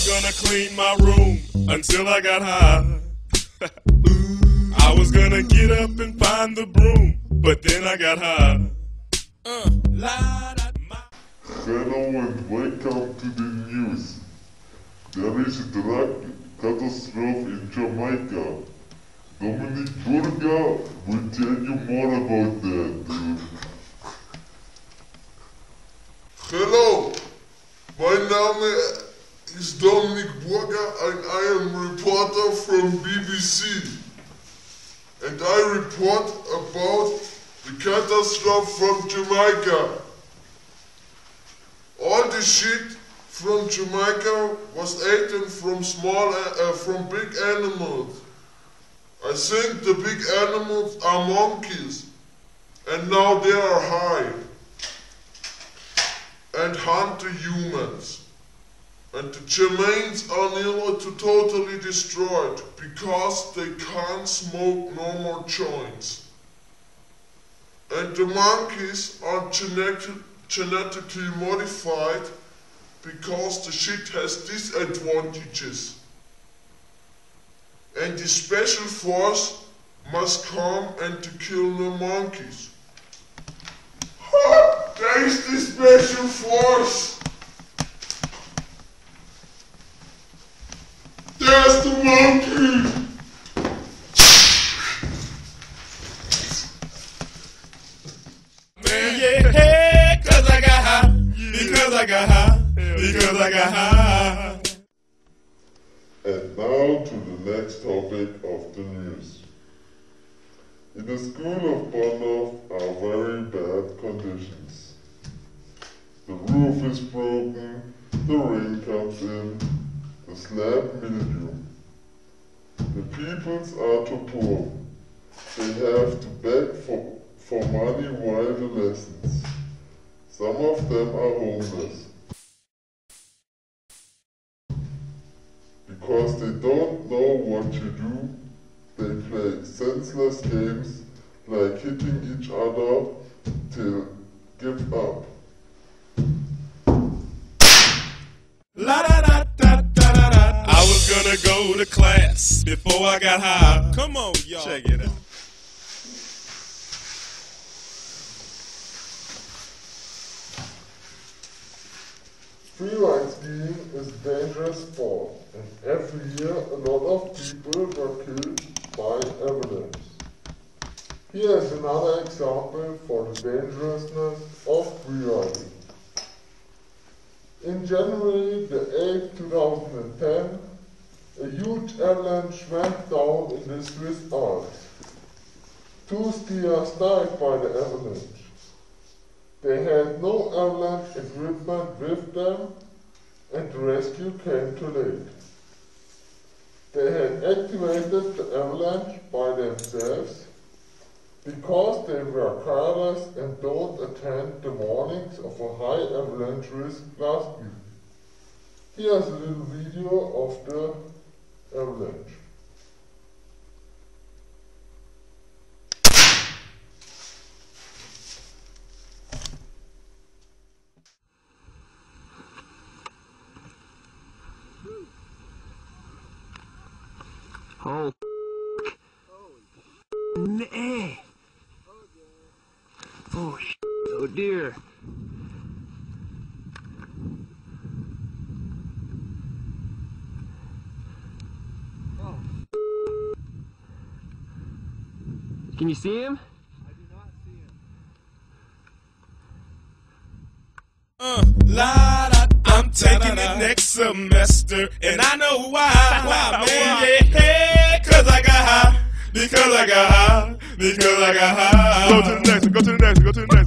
was gonna clean my room until I got high. I was gonna get up and find the broom, but then I got high. Hello and welcome to the news. There is a drug catastrophe in Jamaica. Dominic Burger will tell you more about that. Hello, my name is Dominic Burger and I am reporter from BBC. And I report about the catastrophe from Jamaica. All the shit from Jamaica was eaten from big animals. I think the big animals are monkeys, and now they are high and hunt the humans. And the Jermaines are nearly totally destroyed because they can't smoke no more joints. And the monkeys are genetically modified because the shit has disadvantages. And the special force must come and to kill the monkeys. Ha! There is the special force! There's the monkey! Man, yeah, hey, 'cause I got high, because I got high, because I got high. And now to the next topic of the news. In the school of Bournemouth are very bad conditions. The roof is broken, the rain comes in, the slab mildew. The peoples are too poor. They have to beg for money while the lessons. Some of them are homeless. Because they don't know what to do, they play senseless games like hitting each other till give up. La da da da da da da. I was gonna go to class before I got high. Come on, y'all. Check it out. Freeride skiing is a dangerous sport, and every year a lot of people were killed by avalanches. Here is another example for the dangerousness of freeriding. In January the 8th, 2010, a huge avalanche went down in the Swiss Alps. 2 skiers died by the avalanche. They had no avalanche equipment with them, and the rescue came too late. They had activated the avalanche by themselves because they were careless and don't attend the warnings of a high avalanche risk last week. Here's a little video of the avalanche. Oh, nah. Oh, oh dear. Oh. Can you see him? I do not see him. I'm taking it next semester, and I know why. Why, man? Yeah, 'cause I got high, because I got high, because I got high. Go to the next, go to the next, go to the next.